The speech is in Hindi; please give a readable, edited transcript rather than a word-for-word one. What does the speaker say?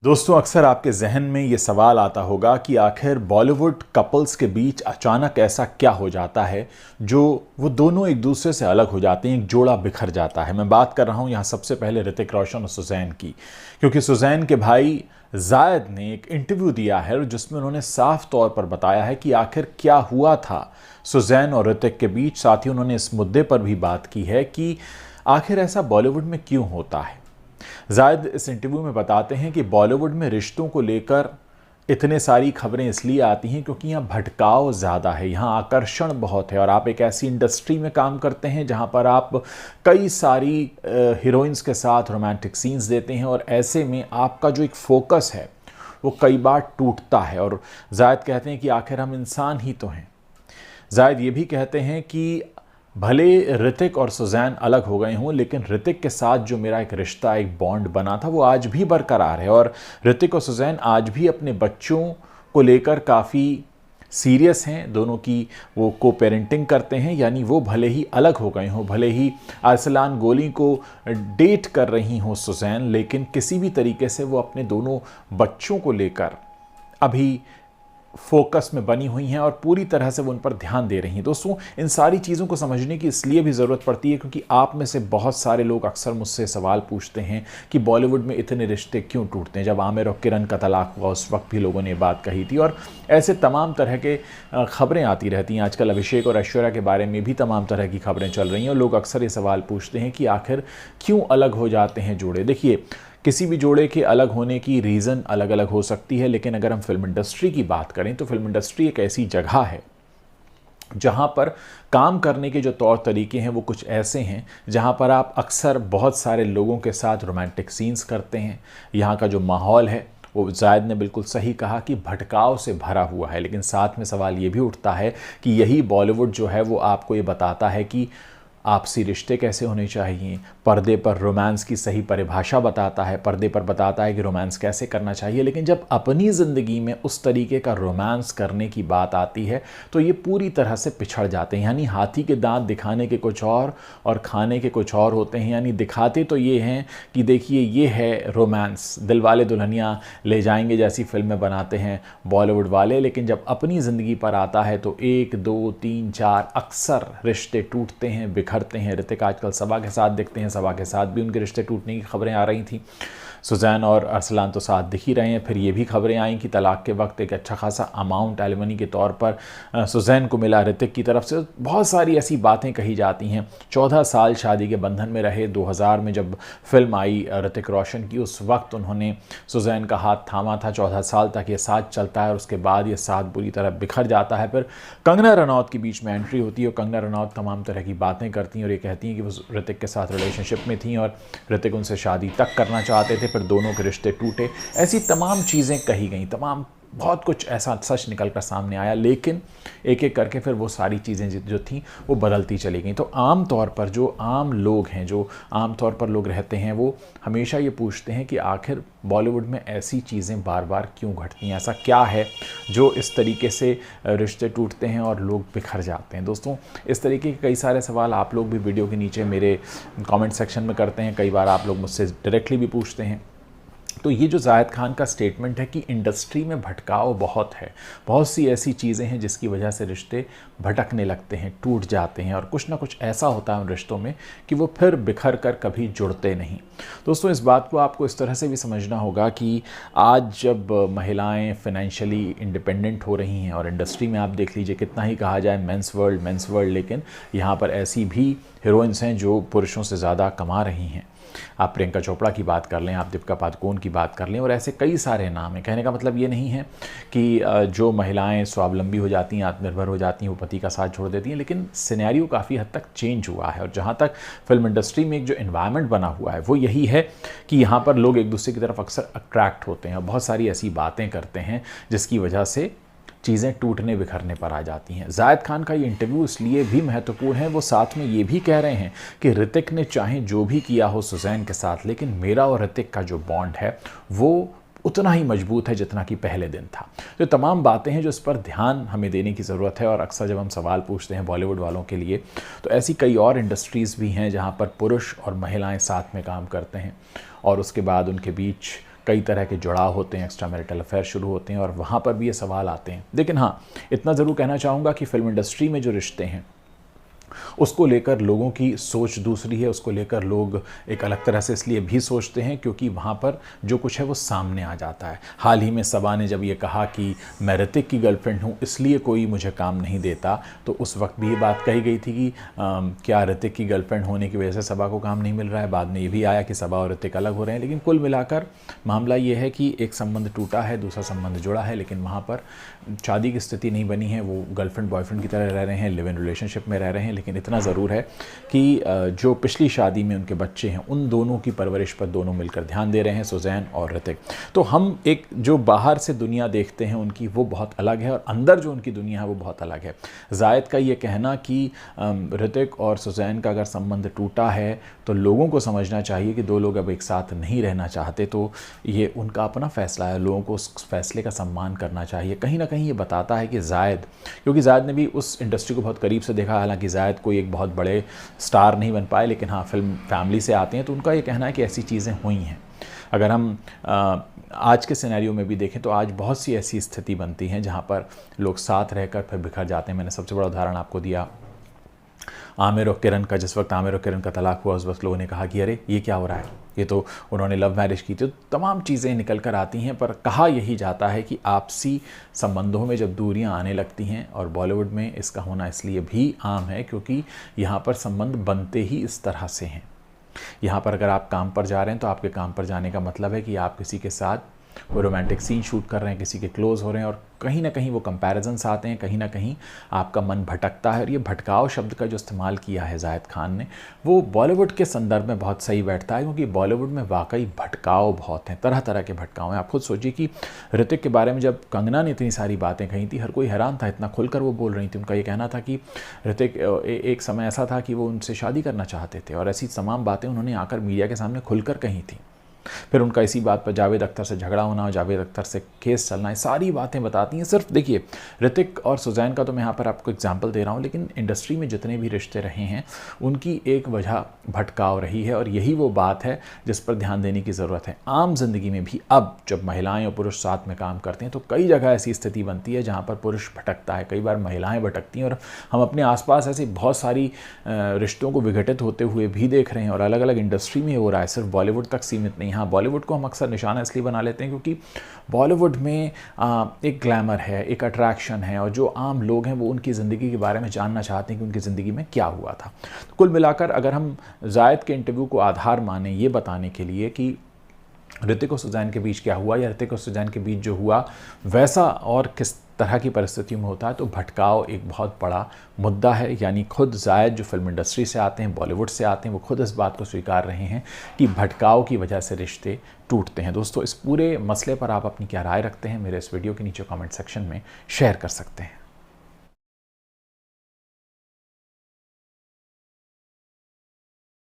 दोस्तों, अक्सर आपके जहन में ये सवाल आता होगा कि आखिर बॉलीवुड कपल्स के बीच अचानक ऐसा क्या हो जाता है जो वो दोनों एक दूसरे से अलग हो जाते हैं, एक जोड़ा बिखर जाता है। मैं बात कर रहा हूँ यहाँ सबसे पहले ऋतिक रोशन और सुजैन की, क्योंकि सुजैन के भाई जायद ने एक इंटरव्यू दिया है जिसमें उन्होंने साफ तौर पर बताया है कि आखिर क्या हुआ था सुजैन और ऋतिक के बीच। साथ ही उन्होंने इस मुद्दे पर भी बात की है कि आखिर ऐसा बॉलीवुड में क्यों होता है। जायद इस इंटरव्यू में बताते हैं कि बॉलीवुड में रिश्तों को लेकर इतने सारी खबरें इसलिए आती हैं क्योंकि यहाँ भटकाव ज़्यादा है, यहाँ आकर्षण बहुत है और आप एक ऐसी इंडस्ट्री में काम करते हैं जहाँ पर आप कई सारी हीरोइंस के साथ रोमांटिक सीन्स देते हैं और ऐसे में आपका जो एक फोकस है वो कई बार टूटता है। और जायद कहते हैं कि आखिर हम इंसान ही तो हैं। जायद ये भी कहते हैं कि भले ऋतिक और सुजैन अलग हो गए हों, लेकिन ऋतिक के साथ जो मेरा एक रिश्ता, एक बॉन्ड बना था वो आज भी बरकरार है और ऋतिक और सुजैन आज भी अपने बच्चों को लेकर काफ़ी सीरियस हैं। दोनों की वो को पेरेंटिंग करते हैं, यानी वो भले ही अलग हो गए हों, भले ही अरसलान गोली को डेट कर रही हों सुजैन, लेकिन किसी भी तरीके से वो अपने दोनों बच्चों को लेकर अभी फोकस में बनी हुई हैं और पूरी तरह से वो उन पर ध्यान दे रही हैं। दोस्तों, इन सारी चीज़ों को समझने की इसलिए भी ज़रूरत पड़ती है क्योंकि आप में से बहुत सारे लोग अक्सर मुझसे सवाल पूछते हैं कि बॉलीवुड में इतने रिश्ते क्यों टूटते हैं। जब आमिर और किरण का तलाक हुआ उस वक्त भी लोगों ने बात कही थी और ऐसे तमाम तरह के खबरें आती रहती हैं। आजकल अभिषेक और ऐश्वर्या के बारे में भी तमाम तरह की खबरें चल रही हैं और लोग अक्सर ये सवाल पूछते हैं कि आखिर क्यों अलग हो जाते हैं जोड़े। देखिए, किसी भी जोड़े के अलग होने की रीज़न अलग अलग हो सकती है, लेकिन अगर हम फिल्म इंडस्ट्री की बात करें तो फिल्म इंडस्ट्री एक ऐसी जगह है जहां पर काम करने के जो तौर तरीके हैं वो कुछ ऐसे हैं जहां पर आप अक्सर बहुत सारे लोगों के साथ रोमांटिक सीन्स करते हैं। यहाँ का जो माहौल है वो जायद ने बिल्कुल सही कहा कि भटकाव से भरा हुआ है, लेकिन साथ में सवाल ये भी उठता है कि यही बॉलीवुड जो है वो आपको ये बताता है कि आपसी रिश्ते कैसे होने चाहिए, पर्दे पर रोमांस की सही परिभाषा बताता है, पर्दे पर बताता है कि रोमांस कैसे करना चाहिए। लेकिन जब अपनी ज़िंदगी में उस तरीके का रोमांस करने की बात आती है तो ये पूरी तरह से पिछड़ जाते हैं। यानी हाथी के दांत दिखाने के कुछ और खाने के कुछ और होते हैं। यानी दिखाते तो ये हैं कि देखिए ये है रोमांस, दिलवाले दुल्हनिया ले जाएंगे जैसी फिल्में बनाते हैं बॉलीवुड वाले, लेकिन जब अपनी ज़िंदगी पर आता है तो 1 2 3 4 अक्सर रिश्ते टूटते हैं, बिखरते हैं। ऋतिक आजकल सबा के साथ दिखते हैं, सबा के साथ भी उनके रिश्ते टूटने की खबरें आ रही थी। सुजैन और अरसलान तो साथ दिख ही रहे हैं। फिर ये भी खबरें आई कि तलाक के वक्त एक अच्छा खासा अमाउंट एलिमनी के तौर पर सुजैन को मिला ऋतिक की तरफ से। बहुत सारी ऐसी बातें कही जाती हैं। 14 साल शादी के बंधन में रहे। 2000 में जब फिल्म आई ऋतिक रोशन की, उस वक्त उन्होंने सुजैन का हाथ थामा था। 14 साल तक ये साथ चलता है और उसके बाद ये साथ बुरी तरह बिखर जाता है। फिर कंगना रनौत की बीच में एंट्री होती है और कंगना रनौत तमाम तरह की बातें करती हैं और ये कहती हैं कि वो ऋतिक के साथ रिलेशनशिप में थी और ऋतिक उनसे शादी तक करना चाहते थे, फिर दोनों के रिश्ते टूटे। ऐसी तमाम चीज़ें कही गई, तमाम बहुत कुछ ऐसा सच निकल कर सामने आया, लेकिन एक एक करके फिर वो सारी चीज़ें जो थी वो बदलती चली गई। तो आम तौर पर जो आम लोग हैं, जो आम तौर पर लोग रहते हैं, वो हमेशा ये पूछते हैं कि आखिर बॉलीवुड में ऐसी चीज़ें बार बार क्यों घटती हैं, ऐसा क्या है जो इस तरीके से रिश्ते टूटते हैं और लोग बिखर जाते हैं। दोस्तों, इस तरीके के कई सारे सवाल आप लोग भी वीडियो के नीचे मेरे कमेंट सेक्शन में करते हैं, कई बार आप लोग मुझसे डायरेक्टली भी पूछते हैं। तो ये जो जायद खान का स्टेटमेंट है कि इंडस्ट्री में भटकाव बहुत है, बहुत सी ऐसी चीज़ें हैं जिसकी वजह से रिश्ते भटकने लगते हैं, टूट जाते हैं और कुछ ना कुछ ऐसा होता है उन रिश्तों में कि वो फिर बिखर कर कभी जुड़ते नहीं। दोस्तों, इस बात को आपको इस तरह से भी समझना होगा कि आज जब महिलाएं फाइनेंशियली इंडिपेंडेंट हो रही हैं और इंडस्ट्री में आप देख लीजिए कितना ही कहा जाए मेंस वर्ल्ड, लेकिन यहाँ पर ऐसी भी हीरोइंस हैं जो पुरुषों से ज़्यादा कमा रही हैं। आप प्रियंका चोपड़ा की बात कर लें, आप दीपिका पादुकोण की बात कर लें और ऐसे कई सारे नाम हैं। कहने का मतलब ये नहीं है कि जो महिलाएं स्वावलंबी हो जाती हैं, आत्मनिर्भर हो जाती हैं, वो पति का साथ छोड़ देती हैं, लेकिन सिनेरियो काफ़ी हद तक चेंज हुआ है। और जहाँ तक फिल्म इंडस्ट्री में एक जो एनवायरनमेंट बना हुआ है वो यही है कि यहाँ पर लोग एक दूसरे की तरफ अक्सर अट्रैक्ट होते हैं और बहुत सारी ऐसी बातें करते हैं जिसकी वजह से चीज़ें टूटने बिखरने पर आ जाती हैं। जायद खान का ये इंटरव्यू इसलिए भी महत्वपूर्ण है, वो साथ में ये भी कह रहे हैं कि ऋतिक ने चाहे जो भी किया हो सुजैन के साथ, लेकिन मेरा और ऋतिक का जो बॉन्ड है वो उतना ही मजबूत है जितना कि पहले दिन था। तो तमाम बातें हैं जो इस पर ध्यान हमें देने की ज़रूरत है। और अक्सर जब हम सवाल पूछते हैं बॉलीवुड वालों के लिए, तो ऐसी कई और इंडस्ट्रीज़ भी हैं जहाँ पर पुरुष और महिलाएं साथ में काम करते हैं और उसके बाद उनके बीच कई तरह के जुड़ाव होते हैं, एक्स्ट्रा मैरिटल अफेयर शुरू होते हैं और वहाँ पर भी ये सवाल आते हैं। लेकिन हाँ, इतना ज़रूर कहना चाहूँगा कि फ़िल्म इंडस्ट्री में जो रिश्ते हैं उसको लेकर लोगों की सोच दूसरी है, उसको लेकर लोग एक अलग तरह से इसलिए भी सोचते हैं क्योंकि वहाँ पर जो कुछ है वो सामने आ जाता है। हाल ही में सबा ने जब ये कहा कि मैं ऋतिक की गर्लफ्रेंड हूँ इसलिए कोई मुझे काम नहीं देता, तो उस वक्त भी ये बात कही गई थी कि क्या ऋतिक की गर्लफ्रेंड होने की वजह से सबा को काम नहीं मिल रहा है। बाद में ये भी आया कि सबा और ऋतिक अलग हो रहे हैं। लेकिन कुल मिलाकर मामला ये है कि एक संबंध टूटा है, दूसरा संबंध जुड़ा है, लेकिन वहाँ पर शादी की स्थिति नहीं बनी है। वो गर्लफ्रेंड बॉयफ्रेंड की तरह रह रहे हैं, लिव इन रिलेशनशिप में रह रहे हैं। लेकिन इतना ज़रूर है कि जो पिछली शादी में उनके बच्चे हैं उन दोनों की परवरिश पर दोनों मिलकर ध्यान दे रहे हैं, सुजैन और ऋतिक। तो हम एक जो बाहर से दुनिया देखते हैं उनकी, वो बहुत अलग है और अंदर जो उनकी दुनिया है वो बहुत अलग है। जायद का ये कहना कि ऋतिक और सुजैन का अगर संबंध टूटा है तो लोगों को समझना चाहिए कि दो लोग अब एक साथ नहीं रहना चाहते, तो ये उनका अपना फैसला है, लोगों को उस फैसले का सम्मान करना चाहिए। कहीं ना कहीं ये बताता है कि जायद, क्योंकि जायद ने भी उस इंडस्ट्री को बहुत करीब से देखा, हालांकि जायद कोई एक बहुत बड़े स्टार नहीं बन पाए, लेकिन हाँ फिल्म फैमिली से आते हैं, तो उनका ये कहना है कि ऐसी चीज़ें हुई हैं। अगर हम आज के सिनेरियो में भी देखें तो आज बहुत सी ऐसी स्थिति बनती हैं जहाँ पर लोग साथ रहकर फिर बिखर जाते हैं। मैंने सबसे बड़ा उदाहरण आपको दिया आमिर और किरण का। जिस वक्त आमिर और किरण का तलाक हुआ उस वक्त लोगों ने कहा कि अरे ये क्या हो रहा है, ये तो उन्होंने लव मैरिज की थी। तो तमाम चीज़ें निकल कर आती हैं, पर कहा यही जाता है कि आपसी संबंधों में जब दूरियां आने लगती हैं, और बॉलीवुड में इसका होना इसलिए भी आम है क्योंकि यहाँ पर संबंध बनते ही इस तरह से हैं। यहाँ पर अगर आप काम पर जा रहे हैं तो आपके काम पर जाने का मतलब है कि आप किसी के साथ वो रोमांटिक सीन शूट कर रहे हैं, किसी के क्लोज हो रहे हैं, और कहीं ना कहीं वो कंपैरिजन्स आते हैं, कहीं ना कहीं आपका मन भटकता है। और ये भटकाव शब्द का जो इस्तेमाल किया है जायद खान ने, वो बॉलीवुड के संदर्भ में बहुत सही बैठता है, क्योंकि बॉलीवुड में वाकई भटकाव बहुत हैं, तरह तरह के भटकाव हैं। आप खुद सोचिए कि ऋतिक के बारे में जब कंगना ने इतनी सारी बातें कही थी, हर कोई हैरान था, इतना खुलकर वो बोल रही थी। उनका ये कहना था कि ऋतिक एक समय ऐसा था कि वो उनसे शादी करना चाहते थे, और ऐसी तमाम बातें उन्होंने आकर मीडिया के सामने खुलकर कही थी। फिर उनका इसी बात पर जावेद अख्तर से झगड़ा होना, जावेद अख्तर से केस चलना, ये सारी बातें बताती हैं। सिर्फ देखिए ऋतिक और सुजैन का तो मैं यहाँ पर आपको एग्जांपल दे रहा हूँ, लेकिन इंडस्ट्री में जितने भी रिश्ते रहे हैं उनकी एक वजह भटकाव रही है, और यही वो बात है जिस पर ध्यान देने की ज़रूरत है। आम जिंदगी में भी अब जब महिलाएं और पुरुष साथ में काम करते हैं तो कई जगह ऐसी स्थिति बनती है जहाँ पर पुरुष भटकता है, कई बार महिलाएँ भटकती हैं, और हम अपने आसपास ऐसी बहुत सारी रिश्तों को विघटित होते हुए भी देख रहे हैं, और अलग अलग इंडस्ट्री में हो रहा है, सिर्फ बॉलीवुड तक सीमित नहीं। हाँ, बॉलीवुड को हम अक्सर निशाना इसलिए बना लेते हैं क्योंकि बॉलीवुड में एक ग्लैमर है, एक अट्रैक्शन है, और जो आम लोग हैं वो उनकी ज़िंदगी के बारे में जानना चाहते हैं कि उनकी ज़िंदगी में क्या हुआ था। तो कुल मिलाकर अगर हम जायद के इंटरव्यू को आधार माने ये बताने के लिए कि ऋतिक और सुजैन के बीच क्या हुआ, या ऋतिक और सुजैन के बीच जो हुआ वैसा और किस तरह की परिस्थितियों में होता है, तो भटकाव एक बहुत बड़ा मुद्दा है। यानी खुद जायद जो फिल्म इंडस्ट्री से आते हैं, बॉलीवुड से आते हैं, वो खुद इस बात को स्वीकार रहे हैं कि भटकाव की वजह से रिश्ते टूटते हैं। दोस्तों, इस पूरे मसले पर आप अपनी क्या राय रखते हैं, मेरे इस वीडियो के नीचे कमेंट सेक्शन में शेयर कर सकते हैं।